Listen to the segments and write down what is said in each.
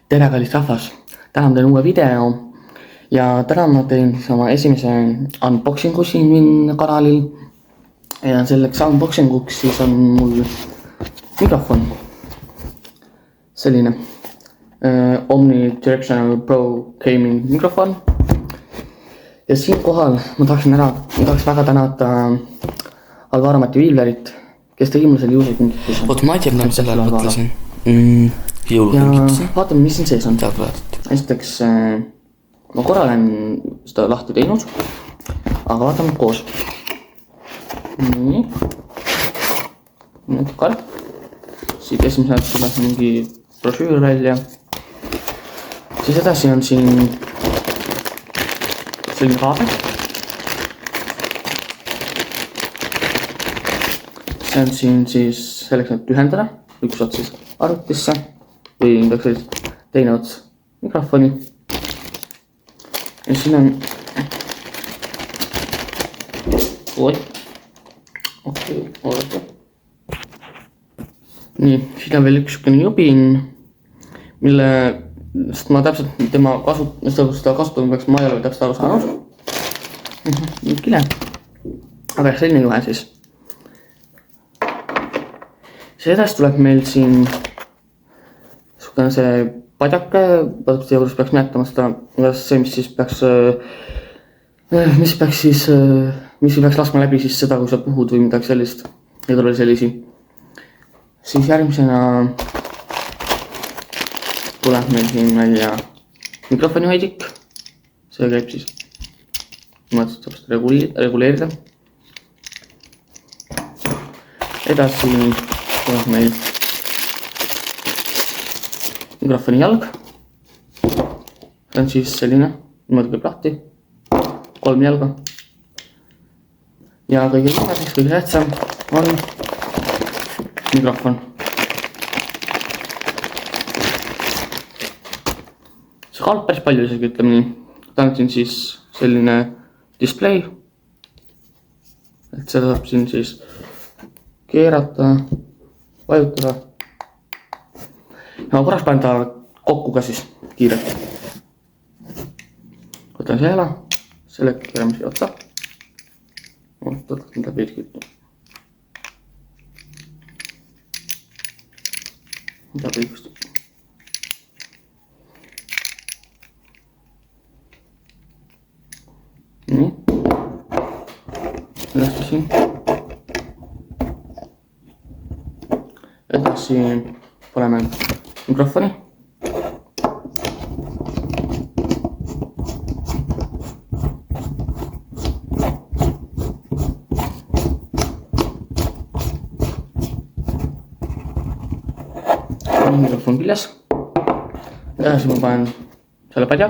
Tere kallis rahvas, täna ma teen uue video ja täna ma teen oma esimese unboxingu siin kanalil ja selleks unboxinguks siis on mul mikrofon, selline Omnidirectional Pro Gaming mikrofon ja siinkohal ma tahaks väga tänada Alvaro Mati Viilverit, kes tegi mulle selle juusekingituse. Oot, ma ei tea, mida ma selle mõtlesin. Jõulukingituse. Ja vaatame, mis siin sees on. Esiteks, ma korra olen seda lahti teinud, aga vaatame koos. Nii. Nüüd karp. Siit esimesed tuleb mingi brošüür välja. Siis edasi on siin selline kaabel. See on siin siis selleks, et ühendada. Üks ots siis arvutisse või teine ots mikrofoni. Ja siin on oodata. Nii, siin on veel üks jubin, millest ma täpselt tema seda kasutama peaks, ma ei ole täpselt aru saanud. Nüüd kile. Aga selline juhe siis. See edasi tuleb meil siin see padjake, see juures peaks näetama seda, see, mis peaks laskma läbi siis seda, kui sa puhud või midagi sellist, ei tule sellisi. Siis järgmisena tuleb meil siin välja mikrofonihoidik, see käib siis, saab seda reguleerida. Edasi tuleb meil mikrofoni jalg. See on siis selline, niimoodi käib lahti, 3 jalga. Ja kõige viimaseks, kõige tähtsam on mikrofon. See kaalub päris palju isegi, ütleme nii. Ta on siin siis selline display. Et seda saab siin siis keerata, vajutada. Ma korraks panen ta kokku ka siis kiirelt. Võtan selle keerame siia otsa. Võtan mida peidkitu. Mida peidkistu. Nii. Edasi siin. Edasi paneme mikrofoni. Mikrofon küljes. Edasi ma panen selle padja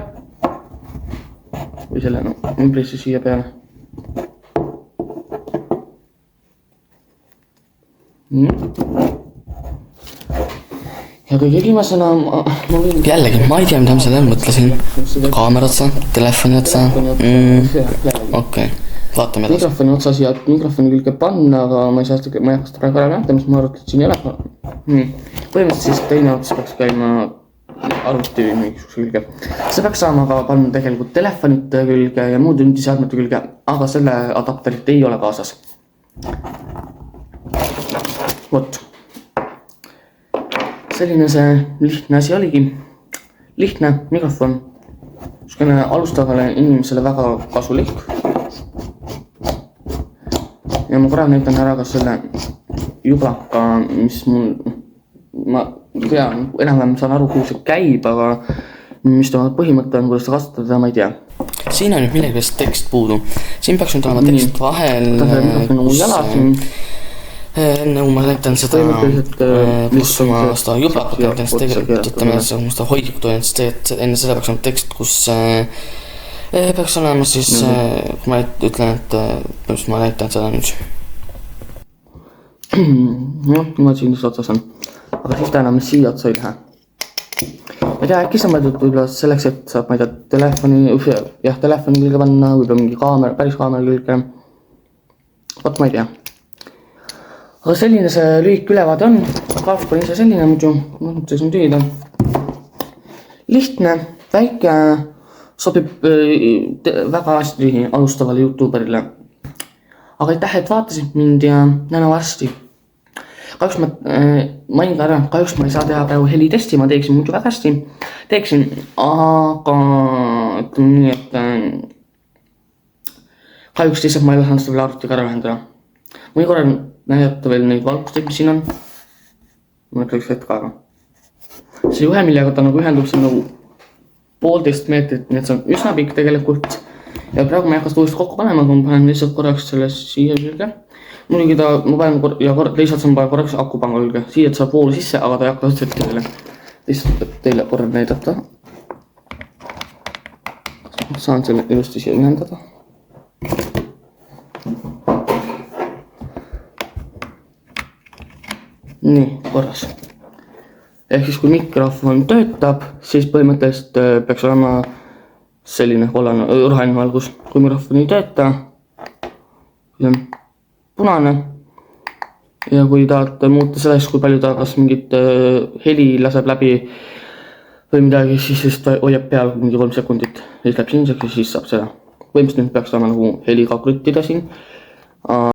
või selle ümbrissi siia peale. Nii. Ja kõige viimasena ma võin... Jällegi, ma ei tea, mida ma selle mõtlesin. Kaamera otsa, telefoni otsa. Okei, vaatame edasi. Mikrofoni otsa siia mikrofoni külge panna, aga ma ei hakka seda praegu ära näitama, sest ma arvan, et siin ei ole. Põhimõtteliselt siis teine ots peaks käima arvuti või mingisuguse külge. See peaks saama ka panna tegelikult telefonite külge ja muude nutiseadmete külge, aga selle adapterit ei ole kaasas. Vot. Selline see lihtne asi oligi. Lihtne mikrofon. Skõne alustavale inimesele väga kasulik. Ja ma korra näitan ära ka selle jublaka, mis mul... Ma tean, enam saan aru, kuhu see käib, aga mis ta põhimõte on, kuidas ta kasutada, ma ei tea. Siin on nüüd millegast tekst puudu. Siin peaks nüüd olema tekst vahel. Ta selle mikrofoni jalas siin. Nagu ma näitan seda, pluss ma seda jublakut näitan, siis tegelikult ma seda hoidikut olen, siis enne seda peaks olema tekst, kus peaks olema siis, kui ma ütlen, et ma näitan seda nüüd. Ma siin just otsas on, aga siis ta enam siia otsa ei lähe. Ma ei tea, äkki sa mõeldud võib-olla selleks, et saab, ma ei tea, telefoni külge panna, võib-olla mingi päris kaamera külge. Vot ma ei tea. Aga selline see lühik ülevaade on, kaart on ise selline muidu, see on tüüda. lihtne, väike, sobib väga hästi alustavale YouTuberile. Aga aitäh, et vaatasid mind ja näeme varsti. Kahjuks ma mainin ka ära, kahjuks ma ei saa teha praegu helitesti, ma teeksin muidu väga hästi. Teeksin, aga ütleme nii, et kahjuks lihtsalt ma ei saanud seda veel arvutiga ära ühendada. Mõni korra näidata veel neid valgusteid, mis siin on. Ma mõtleks hetk aega. See juhe, millega ta nagu ühendub, see on nagu 1,5 meetrit, nii et see on üsna pikk tegelikult. Ja praegu ma ei hakka seda uuesti kokku panema, aga ma panen lihtsalt korraks selle siia külge. Muidugi ma panen lihtsalt saan panen korraks akupanga külge. Siia saab voolu sisse, aga ta ei hakka sõtti teile. Lihtsalt teile korra näidata. Saan selle ilusti siia ühendada. Nii, korras. Ehk siis kui mikrofon töötab, siis põhimõtteliselt peaks olema selline roheline valgus. Kui mikrofon ei tööta, siis on punane. Ja kui tahate muuta sellest, kui palju ta kas mingit heli laseb läbi või midagi, siis ta hoiab peal mingi 3 sekundit. Siis läheb siniseks ja siis saab seda. Põhimõtteliselt peaks olema nagu heliga krüttida siin.